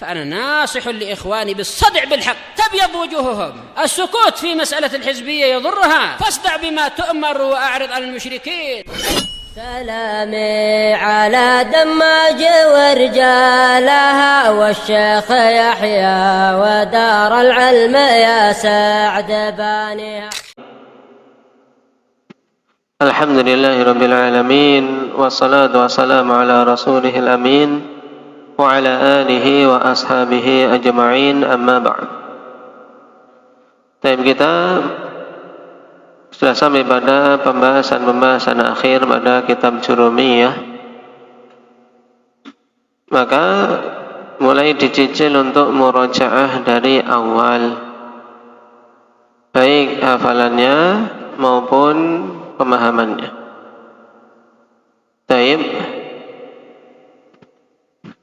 فأنا ناصح لإخواني بالصدع بالحق تبيض وجوههم. السكوت في مسألة الحزبية يضرها، فاصدع بما تؤمر وأعرض عن المشركين. سلامي على دماج ورجالها والشيخ يحيى ودار العلم يا سعد بانيها. الحمد لله رب العالمين والصلاة والسلام على رسوله الأمين وعلى آله وأصحابه أجمعين أما بعد. Kita sudah sampai pada pembahasan akhir pada kitab Jurumiyah. Maka mulai dicicil untuk murajaah dari awal, baik hafalannya maupun pemahamannya. Taib.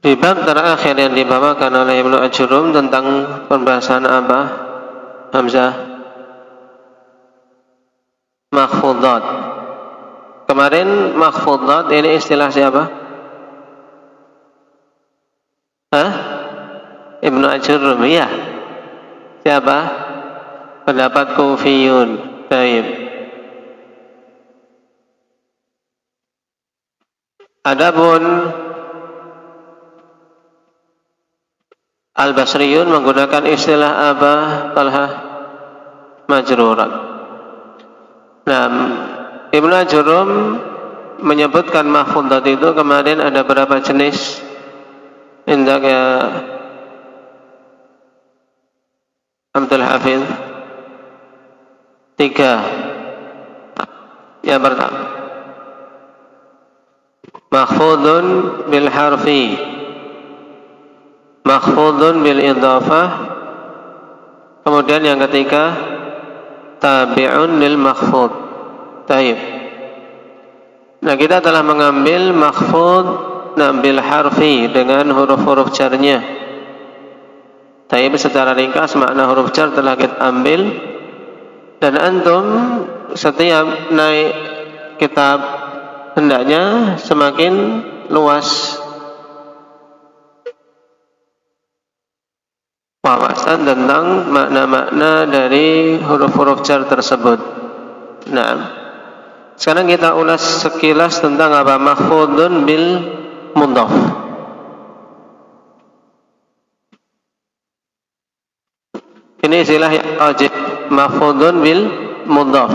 Di bab terakhir yang dibawakan oleh Ibnu Ajurum tentang pembahasan apa? Hamzah. Makhfudat. Kemarin makhfudat ini istilah siapa? Ibnu Ajurum, ya. Siapa? Pendapat Kufiyun. Taib. Adapun Al-Basriyun menggunakan istilah apa? Talha majrurat. Nah, Ibnu Ajurum menyebutkan mahfudat itu kemarin ada berapa jenis? Indak ya Abdul Hafiz? 3. Yang pertama, makhfudun bil harfi, makhfudun bil idhafah, kemudian yang ketiga tabi'un lil makhfud. Taib. Nah, kita telah mengambil makhfud bil harfi dengan huruf-huruf jarnya. Taib, secara ringkas makna huruf jar telah kita ambil, dan antum setiap naik kitab hendaknya semakin luas wawasan tentang makna-makna dari huruf-huruf jar tersebut. Nah, sekarang kita ulas sekilas tentang apa makhfudun bil mudhaf. Ini istilah wajib, makhfudun bil mudhaf.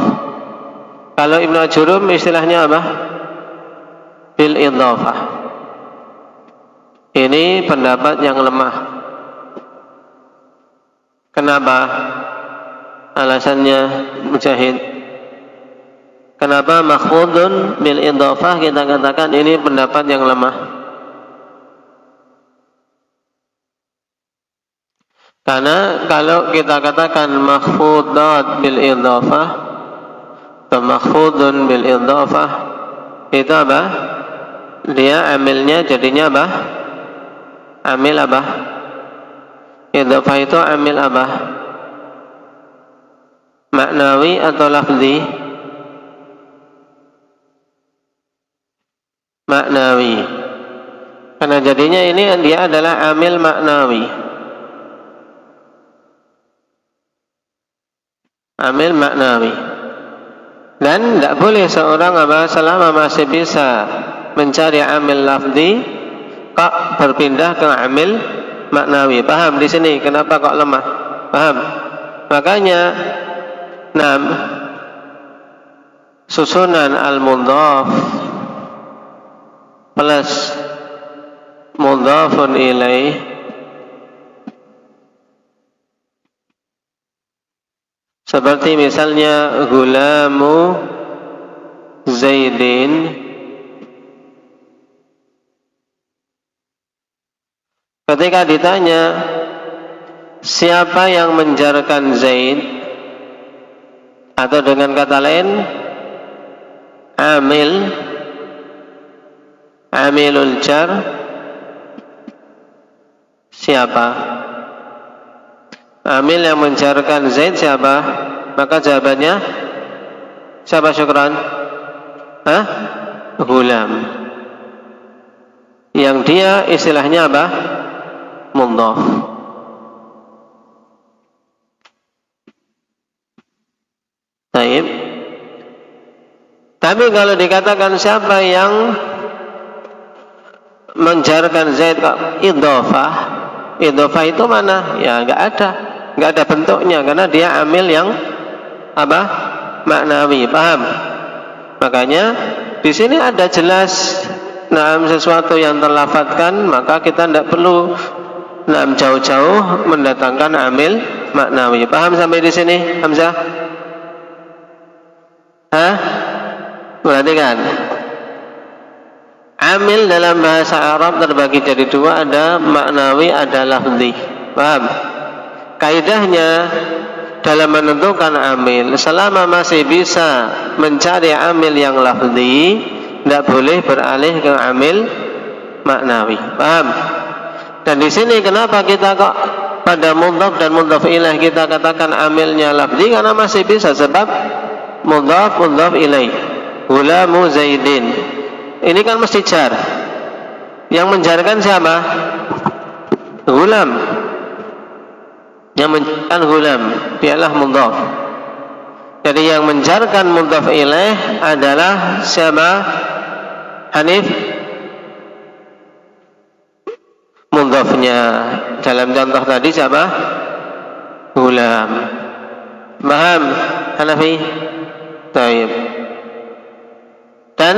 Kalau Ibnu Ajurum istilahnya apa? Bil idhafah. Ini pendapat yang lemah. Kenapa? Alasannya Mujahid. Kenapa makhfudun bil idhafah kita katakan ini pendapat yang lemah? Karena kalau kita katakan makhfudat bil idhafah atau makhfudun bil idhafah, itu apa? Dia amilnya jadinya apa? Amil apa? Idhafah itu amil apa? Maknawi atau lafzi? Maknawi. Karena jadinya ini dia adalah amil maknawi. Amil maknawi. Dan tidak boleh seorang apa selama masih bisa mencari amil lafzi kok berpindah ke amil maknawi. Paham di sini kenapa kok lemah? Paham? Makanya susunan al-mudhaf plus mudhafun ilaih seperti misalnya gulamu Zaidin, ketika ditanya siapa yang menjarkan Zaid, atau dengan kata lain amilul jar, siapa? Amil yang menjarkan Zaid siapa? Maka jawabannya siapa? Syukran? Gulam. Yang dia istilahnya apa? mudhaf. Baik. Tapi kalau dikatakan siapa yang menjarkan Zaid kok idhofah, idhofah itu mana? Ya nggak ada bentuknya karena dia amil yang apa? Maknawi, paham? Makanya di sini ada jelas sesuatu yang terlafadzkan, maka kita tidak perlu jauh-jauh mendatangkan amil maknawi. Paham sampai di sini, Hamzah? Perhatikan. Amil dalam bahasa Arab terbagi jadi dua, ada maknawi, ada lafzi. Paham? Kaidahnya dalam menentukan amil, selama masih bisa mencari amil yang lafzi, tidak boleh beralih ke amil maknawi. Paham? Dan di sini kenapa kita kok pada mudhaf dan mudhaf ilaih kita katakan amilnya lafzi? Karena masih bisa, sebab mudhaf ilaih. Gulamu Zaidin. Ini kan mesti jar. Yang menjarkan siapa? Gulam. Yang menjarkan gulam, dialah mudhaf. Jadi yang menjarkan mudhaf ilaih adalah siapa? Hanif. Mudhafnya dalam contoh tadi siapa? Gulam. Paham Hanafi? Baik. Dan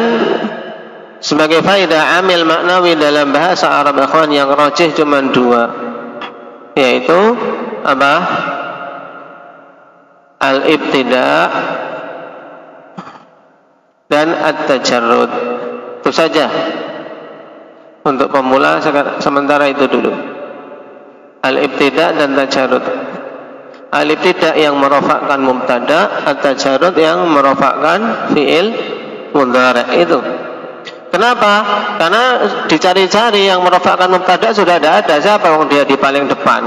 sebagai faedah amil maknawi dalam bahasa Arab ikhwan yang rajih cuma dua, yaitu apa? Al-ibtida' dan at-tajarrud. Itu saja untuk pemula sementara itu dulu. Al-ibtida' dan tajarrud. Al-ibtida' yang merofakkan mubtada, at-tajarrud yang merofakkan fi'il mudhari' itu. Kenapa? Karena dicari-cari yang merofakkan mubtada sudah ada. Siapa yang dia di paling depan?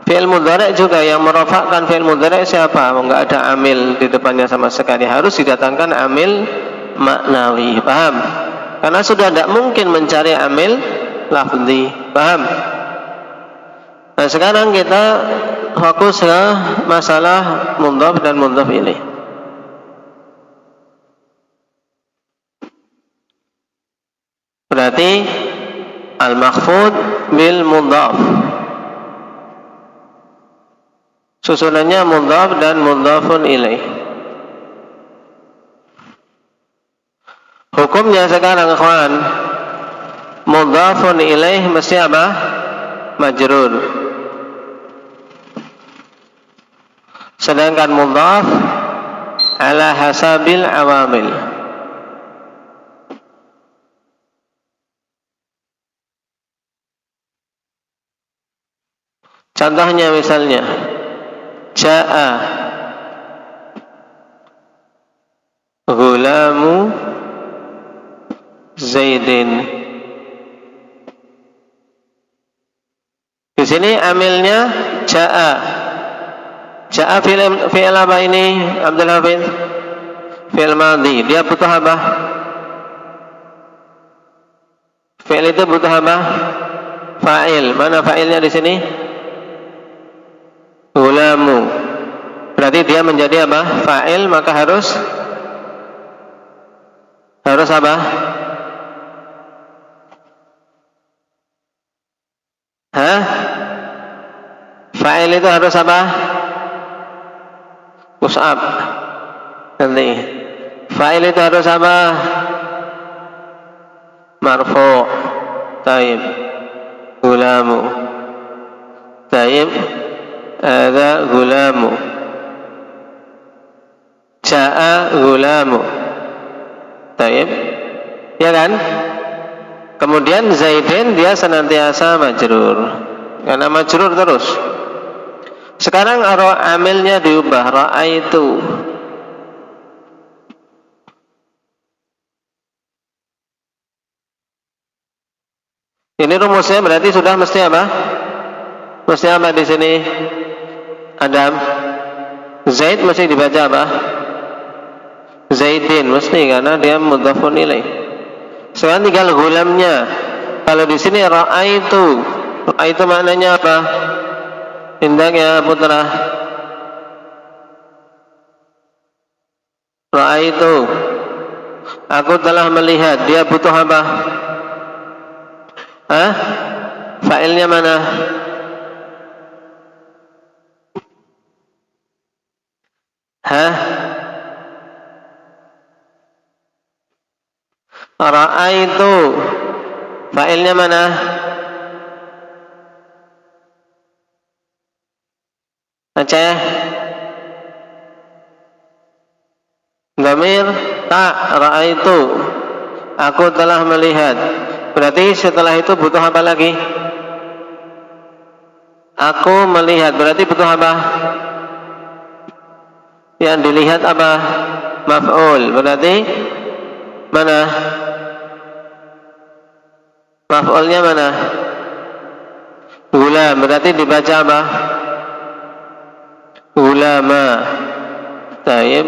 Fi'il mudhari' juga yang merofakkan fi'il mudhari' siapa? Enggak ada amil di depannya sama sekali. Harus didatangkan amil maknawi. Paham? Karena sudah tidak mungkin mencari amil lafzi. Paham? Nah sekarang kita fokus ke masalah mudhaf dan mudhaf ilaih. Berarti al-makhfud bil mudhaf. Susunannya mudhaf dan mudhafun ilaih. Hukumnya sekarang ikhwan, mudhafun ilaih mesti apa? Majrur. Sedangkan mudhaf ala hasabil awamil. Contohnya misalnya Ja'a Gulamu Zaidin. Di sini amilnya Ja'a. Ja'a fi'il apa ini Abdul Hafiz? Fi'il madhi. Dia butuh apa? Fi'il itu butuh apa? Fa'il. Mana fa'ilnya di sini? Gulamu. Berarti dia menjadi apa? Fa'il, maka harus apa? Fa'il itu harus apa? Mus'ab. Nanti fa'il itu harus apa? Marfu'. Taib. Gulamu. Taib. Ada gulamu. Ja'a gulamu. Taib. Ya kan? Kemudian Zaidin dia senantiasa majrur. Karena majrur terus. Sekarang amilnya diubah, ra'aitu. Ini rumusnya berarti sudah mesti apa? Mesti apa di sini? Adam. Zaid mesti dibaca apa? Zaidin mesti, karena dia mudhafun ilaih. Sekarang tinggal gulamnya. Kalau di sini ra'aitu Itu maknanya apa? Indahnya putra. Ra'aitu, aku telah melihat. Dia butuh apa? Hah? Fa'ilnya mana? Hah? Ra'aitu, fa'ilnya mana? Aceh? Dhamir tak, ra'aitu, aku telah melihat. Berarti setelah itu butuh apa lagi? Aku melihat, berarti butuh apa? Yang dilihat apa? Maf'ul. Berarti mana? Maf'ulnya mana? Gulam. Berarti dibaca apa? Gulama. Taib.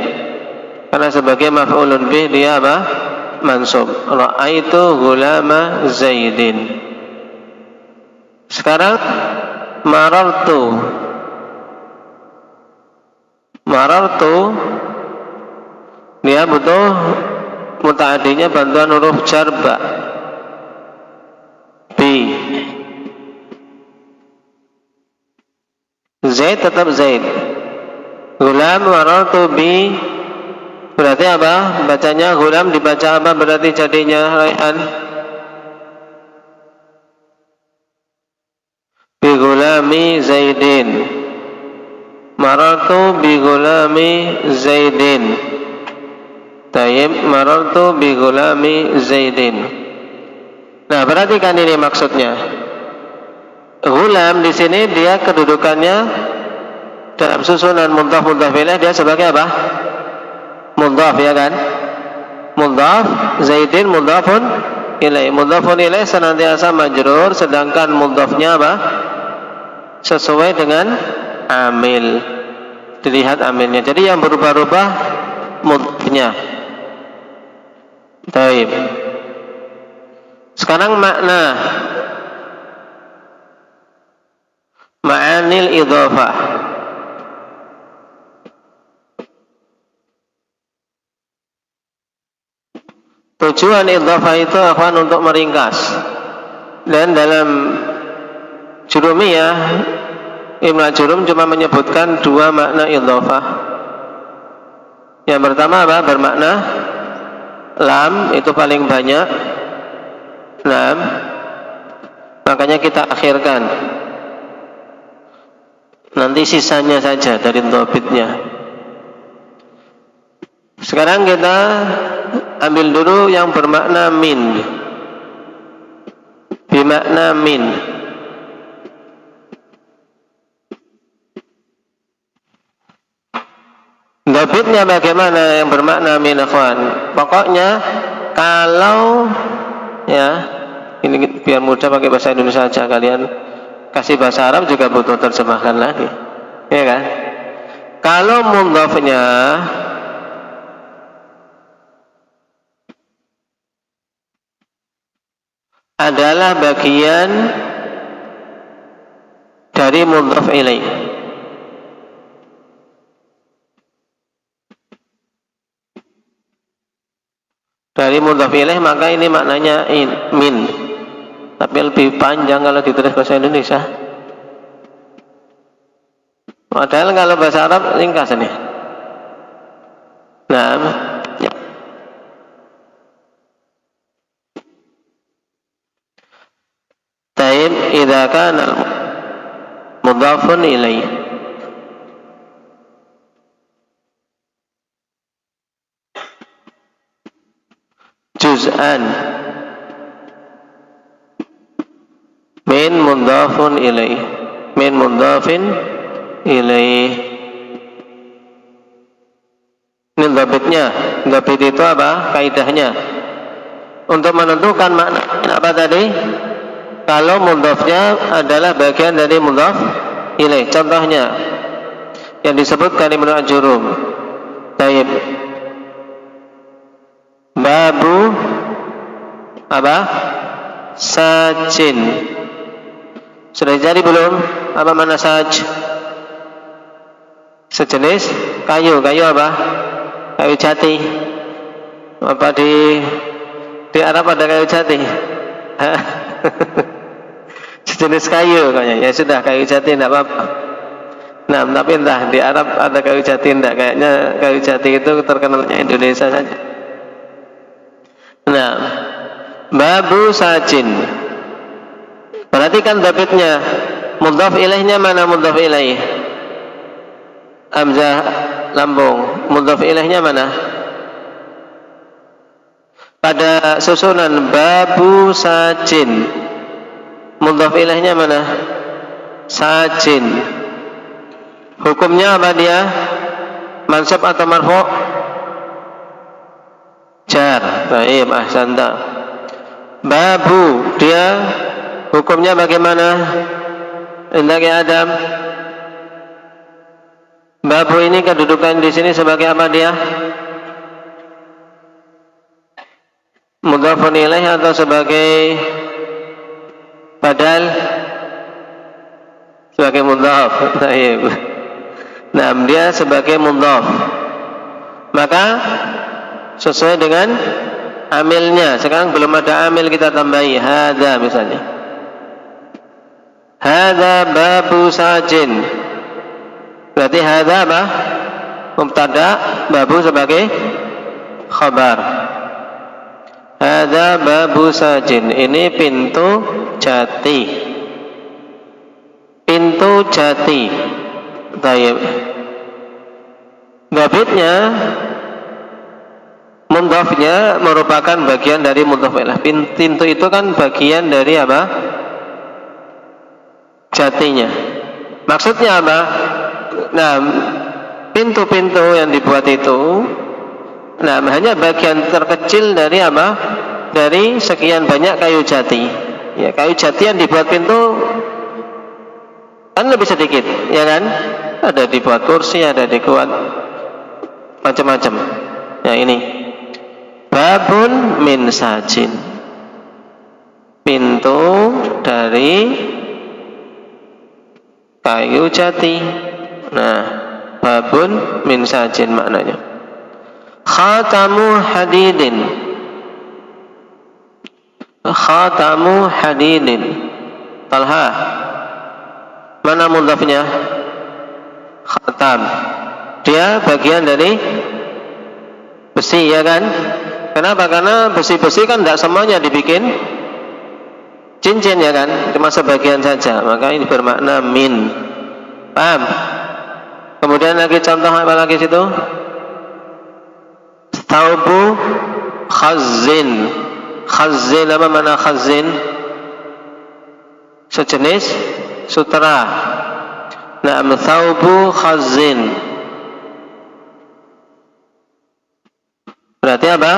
Karena sebagai maf'ulun bih dia apa? Mansub. Ra'aitu gulama Zaidin. Sekarang marartu. Marartu, dia butuh mutaaddinya bantuan huruf jar ba. Bi. Zaid tetap Zaid. Gulam marartu bi. Berarti apa? Bacanya gulam dibaca apa? Berarti jadinya Raihan. Bi gulami Zaidin. Marartu bi gulami Zaidin. Tayyib, marartu bi gulami Zaidin. Nah, perhatikan ini maksudnya. Gulam di sini dia kedudukannya dalam susunan mudhaf mudhaf ilaih dia sebagai apa? Mudhaf, ya kan? Mudhaf, Zaidin mudhafun ilaih. Mudhafun ilaih senantiasa majrur, sedangkan mudhafnya apa? Sesuai dengan amil. Dilihat amilnya. Jadi yang berubah-ubah mudhafnya. Baik. Sekarang makna ma'anil idhafah. Tujuan idhafah itu akan untuk meringkas. Dan dalam Jurumiyah Ibnu Jurum cuma menyebutkan dua makna idhafah. Yang pertama apa? Bermakna lam, itu paling banyak lam, makanya kita akhirkan. Nanti sisanya saja dari dhabitnya. Sekarang kita ambil dulu yang bermakna min. Bimakna min. Dhabitnya bagaimana yang bermakna min, akhwan? Pokoknya kalau ya, ini biar mudah pakai bahasa Indonesia saja, kalian kasih bahasa Arab juga butuh terjemahkan lagi, ya kan? Kalau mudhafnya adalah bagian dari mudhaf ilaih, dari mudhaf ilaih, maka ini maknanya min. Tapi lebih panjang kalau ditulis bahasa Indonesia. Padahal kalau bahasa Arab ringkas ini. Nah, ya. Taib idza kana mudhafun ilaih. Juz'an min mudhafun ilaih, min mudhafin ilaih. Ini dhabitnya. Dhabit itu apa? Kaidahnya untuk menentukan makna apa tadi? Kalau mudhafnya adalah bagian dari mudhaf ilaih. Contohnya yang disebutkan Ibnu Jurum. Taib. Babu apa? Sajin. Sudah dicari belum? Apa mana saj? Sejenis kayu. Kayu apa? Kayu jati. Apa di Arab ada kayu jati? Sejenis kayu kayaknya. Ya sudah, kayu jati tidak apa-apa. Nah, tapi entah di Arab ada kayu jati tidak? Kayaknya kayu jati itu terkenalnya Indonesia saja. Nah, babu sajin. Perhatikan dapitnya. Mudhaf ilaihnya mana mudhaf ilaih? Hamzah lambung. Mudhaf ilaihnya mana? Pada susunan babu sajin. Mudhaf ilaihnya mana? Sajin. Hukumnya apa dia? Mansub atau marfu'? Jar. Baik, ahsanta. Babu, dia hukumnya bagaimana? Indaki Adam. Babu ini kedudukan di sini sebagai apa dia? Mudhafun ilaih atau sebagai badal? Sebagai mudhaf. Nah, dia sebagai mudhaf. Maka sesuai dengan amilnya. Sekarang belum ada amil, kita tambahi hadza misalnya. Hadza babu sajin. Berarti hadza apa? Mubtada, babu sebagai khabar. Hadza babu sajin. Ini pintu jati. Pintu jati. Baik. Dhabitnya mudhafnya merupakan bagian dari mudhaf ilaih. Pintu itu kan bagian dari apa? Jatinya. Maksudnya apa? Nah, pintu-pintu yang dibuat itu, nah, hanya bagian terkecil dari apa? Dari sekian banyak kayu jati. Ya, kayu jati yang dibuat pintu kan lebih sedikit, ya kan? Ada dibuat kursi, ada dibuat macam-macam. Ya, ini babun min sajin. Pintu dari kayu jati. Nah, babun min sajin maknanya. Khatamu hadidin. Khatamu hadidin. Talha, mana mudhafnya? Khatam. Dia bagian dari besi, ya kan? Kenapa? Karena besi-besi kan tidak semuanya dibikin cincin, ya kan? Cuma sebagian saja. Maka ini bermakna min. Paham? Kemudian lagi contoh apa lagi situ? Thawbu khazzin. Khazzin apa mana khazzin? Sejenis sutra. Nah, thawbu khazzin. Berarti apa?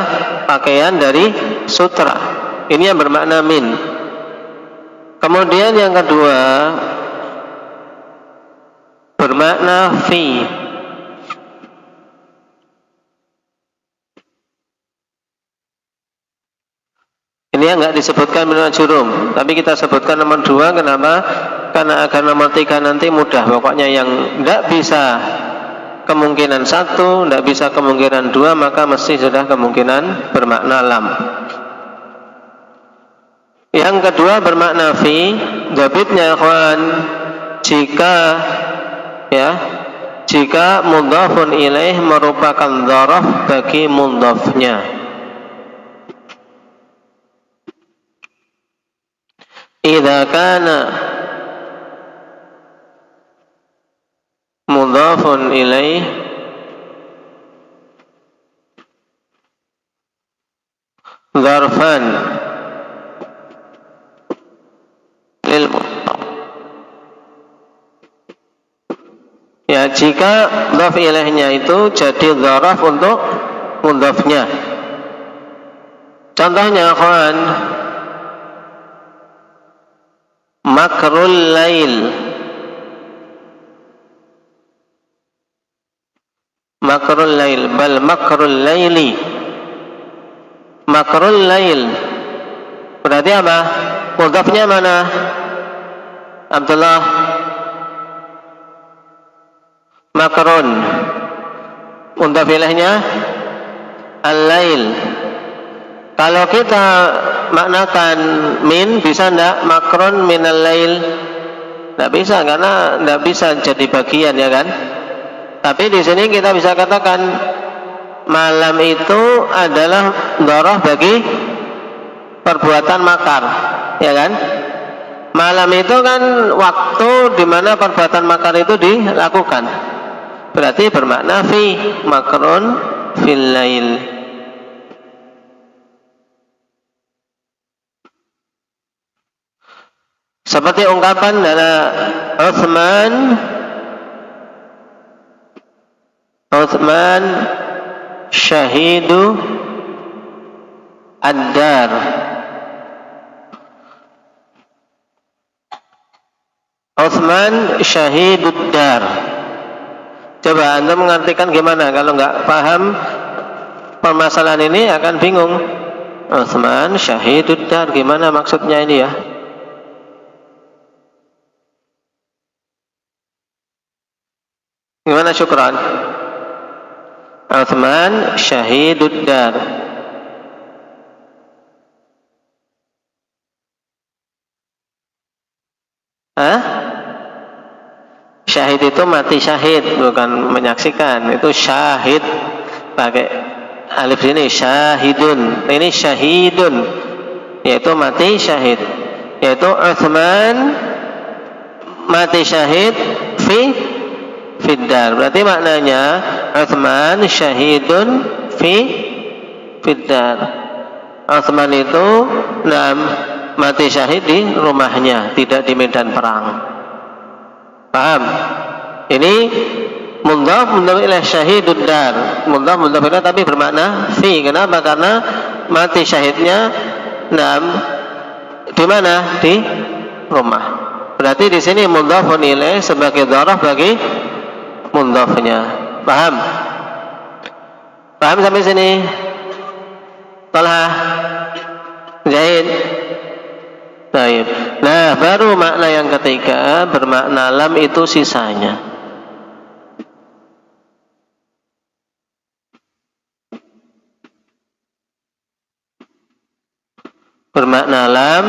Pakaian dari sutra. Ini yang bermakna min. Kemudian yang kedua bermakna fi. Ini yang enggak disebutkan minal jurum, tapi kita sebutkan nomor 2. Kenapa? Karena agar nomor 3 nanti mudah. Pokoknya yang enggak bisa kemungkinan 1, enggak bisa kemungkinan 2, maka mesti sudah kemungkinan bermakna lam. Yang kedua bermakna fi. Dhabitnya ikhwan, jika mudhafun ilaih merupakan dzaraf bagi mudhafnya. Idza kana mudhafun ilaih dzarfan lil mudhaf. Ya, jika mudhaf ilaihnya itu jadi dzaraf untuk mudhafnya. Contohnya kawan, makrul lail. Makrul lail, bal makrul laili. Makrul lail berarti apa? Mudhafnya mana? Abdullah. Makrun. Mudhaf ilaihnya al-lail. Kalau kita maknakan min, bisa enggak makrun minal lail? Enggak bisa, karena enggak bisa jadi bagian, ya kan? Tapi di sini kita bisa katakan malam itu adalah dhoroh bagi perbuatan makar, ya kan? Malam itu kan waktu di mana perbuatan makar itu dilakukan. Berarti bermakna fi, makrun fil lail. Seperti ungkapan dari Uthman syahidu ad-dar. Uthman syahidud dar. Coba Anda mengartikan gimana? Kalau nggak paham permasalahan ini akan bingung. Uthman syahidud dar, gimana maksudnya ini ya? Gimana Syukran? Uthman syahidud dar. Hah? Syahid itu mati syahid, bukan menyaksikan. Itu syahid pakai alif sini, syahidun. Ini syahidun, yaitu mati syahid. Yaitu Uthman mati syahid fiddar. Berarti maknanya Uthman syahidun fiddar. Uthman itu mati syahid di rumahnya, tidak di medan perang. Paham? Ini mudhaf ilaih syahidud dar. Mudhaf ilaih tapi bermakna fi. Kenapa? Karena mati syahidnya di mana? Di rumah. Berarti di sini mudhafun ilaih sebagai dzaraf bagi mudhafnya. Paham? Paham sampai sini? Talha, Zaid. Baik. Nah, baru makna yang ketiga bermakna lam itu sisanya. Bermakna lam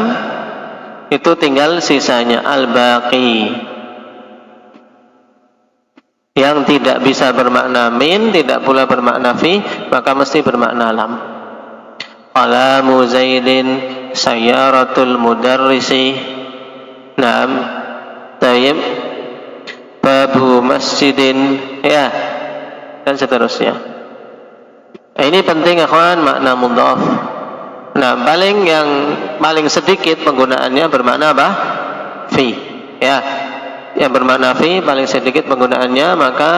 itu tinggal sisanya, al-baqi. Yang tidak bisa bermakna min, tidak pula bermakna fi, maka mesti bermakna lam. Qalamu Zaidin sayyaratul mudarrisi. Naam. Tayyib. Babu masjidin, ya, dan seterusnya. Ini penting ikhwan, makna mudhaf. Nah, paling sedikit penggunaannya bermakna apa? Fi, ya. Yang bermakna fi paling sedikit penggunaannya, maka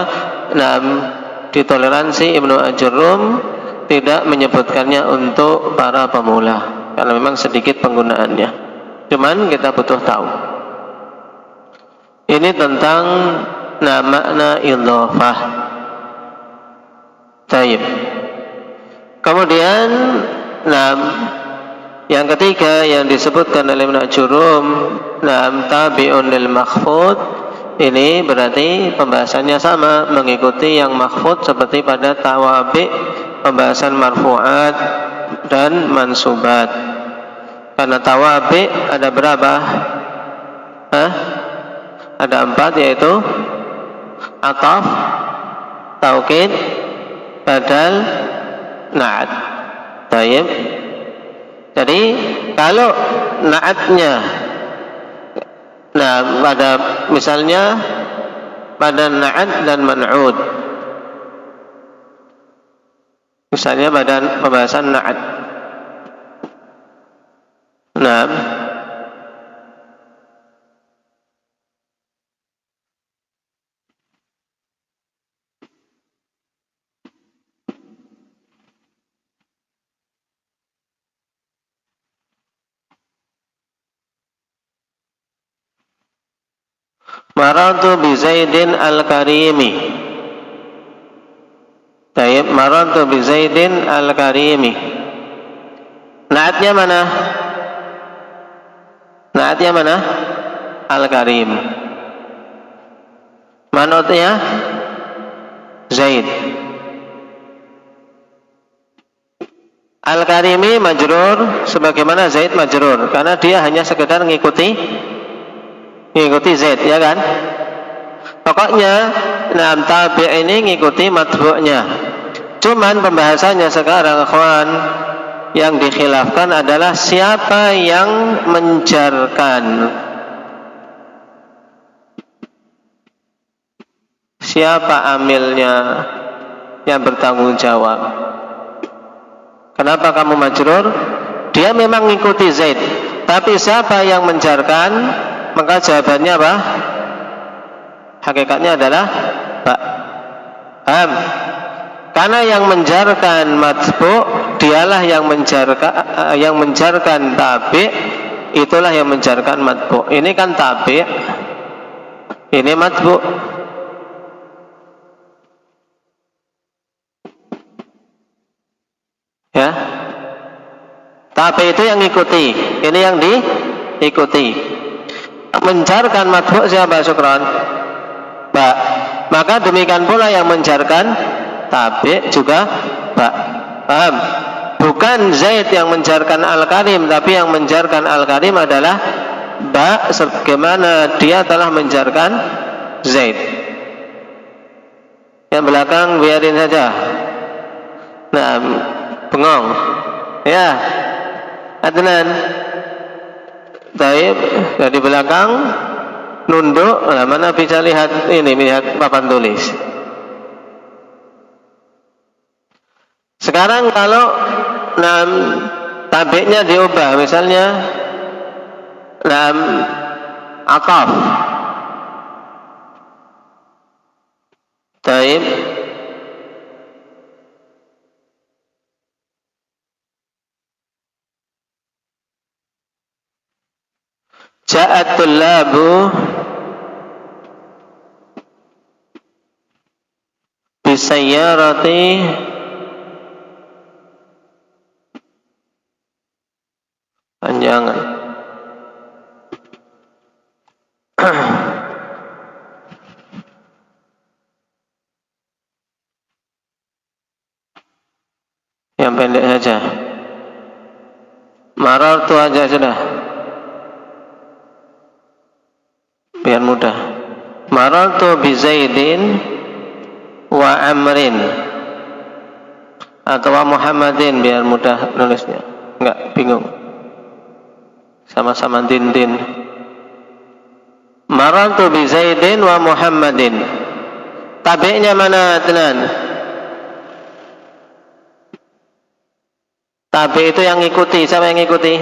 ditoleransi Ibnu Ajurrum tidak menyebutkannya untuk para pemula karena memang sedikit penggunaannya. Cuman kita butuh tahu. Ini tentang makna idhofah. Baik. Kemudian yang ketiga yang disebutkan oleh Ibnu Ajurrum, tabi'un lil makhfud. Ini berarti pembahasannya sama, mengikuti yang makhfud seperti pada tawabi, pembahasan marfu'at dan mansubat. Karena tawabi ada berapa? Ada 4, yaitu ataf, taukid, badal, na'at. Baik. Jadi kalau na'atnya pada misalnya pada na'at dan man'ud, misalnya pada pembahasan na'at, marartu bi Zaidin al-Karimi. Tayyib, marartu bi Zaidin al-Karimi. Naatnya mana? Naatnya mana? Al-Karim. Manutnya Zaid. Al-Karimi majrur sebagaimana Zaid majrur, karena dia hanya sekedar ngikuti Zaid, ya kan? Pokoknya tabi' ini ngikuti matbu'nya. Cuman pembahasannya sekarang, ikhwan, yang dikhilafkan adalah siapa yang menjarkan, siapa amilnya yang bertanggung jawab. Kenapa kamu majrur? Dia memang ngikuti Zaid, tapi siapa yang menjarkan? Maka jawabannya apa? Hakikatnya adalah ba. Paham? Karena yang menjarkan matbu', dialah yang menjarkan tabi', itulah yang menjarkan matbu'. Ini kan tabi', ini matbu'. Ya, tabi' itu yang ngikuti, ini yang diikuti. Menjarkan matbu' siapa, Syukran? Ba. Maka demikian pula yang menjarkan tabi' juga ba. Paham? Bukan Zaid yang menjarkan Al-Karim, tapi yang menjarkan Al-Karim adalah ba, sebagaimana dia telah menjarkan Zaid. Yang belakang biarin saja. Nah, bengong. Ya, Adnan. Taib dari belakang nunduk. Nah, mana bisa lihat ini, lihat papan tulis. Sekarang kalau tabi'nya diubah, misalnya ataf. Taib. Ja'at tullabu bisayyarati panjangan. Yang pendek saja. Marartu aja sudah, biar mudah. Marartu bi Zaidin wa Amrin, atau wa Muhammadin, biar mudah nulisnya, enggak bingung. Sama-sama din. Marartu bi Zaidin wa Muhammadin. Tabi'nya mana, tenan? Tabi' itu yang ngikuti. Siapa yang ngikuti?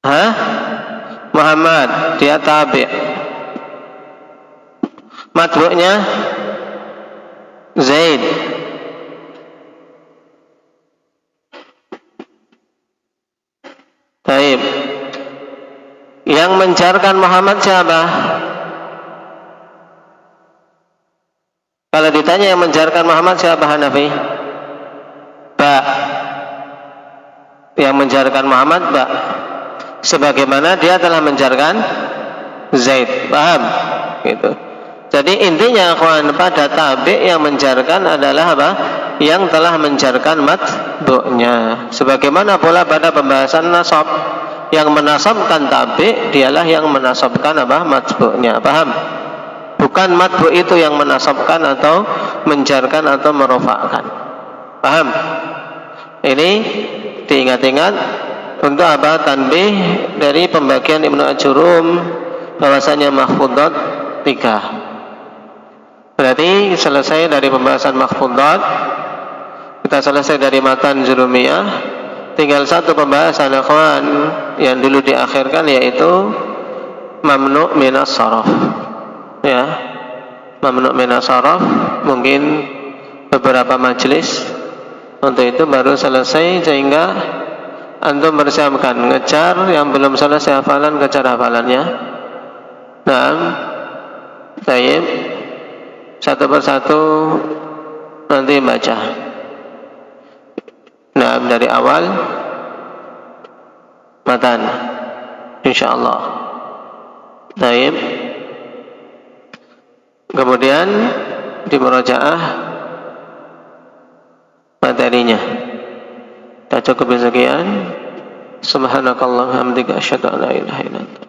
Hah? Muhammad, dia tabi'. Matbu'nya Zaid. Taib. Yang menjarkan Muhammad siapa? Kalau ditanya yang menjarkan Muhammad siapa, Hanafi? Ba. Yang menjarkan Muhammad ba, sebagaimana dia telah menjarkan Zaid. Paham? Gitu. Jadi intinya, kawan, pada tabi' yang menjarkan adalah apa? Yang telah menjarkan matbu'nya. Sebagaimana pula pada pembahasan nasab, yang menasabkan tabi' dialah yang menasabkan apa? Matbu'nya. Paham? Bukan matbu' itu yang menasabkan atau menjarkan atau merofakkan. Paham? Ini diingat-ingat untuk apa? Tanbih dari pembagian Ibnu Ajurum bahwasanya mahfudzat 3. Berarti selesai dari pembahasan mahfudzat, kita selesai dari matan Jurumiyah. Tinggal satu pembahasan, akhwan, yang dulu diakhirkan, yaitu mamnu' minas saraf. Ya, mamnu' minas saraf. Mungkin beberapa majelis untuk itu baru selesai, sehingga antum bersiapkan ngejar yang belum selesai hafalan, kejar hafalannya. Nah, tayyib, satu persatu nanti baca. Nah, dari awal matan insyaallah. Baik. Kemudian di murajaah materinya. Kita cukup sekian. Subhanakallahumma hamdika asyhadu an la ilaha illa anta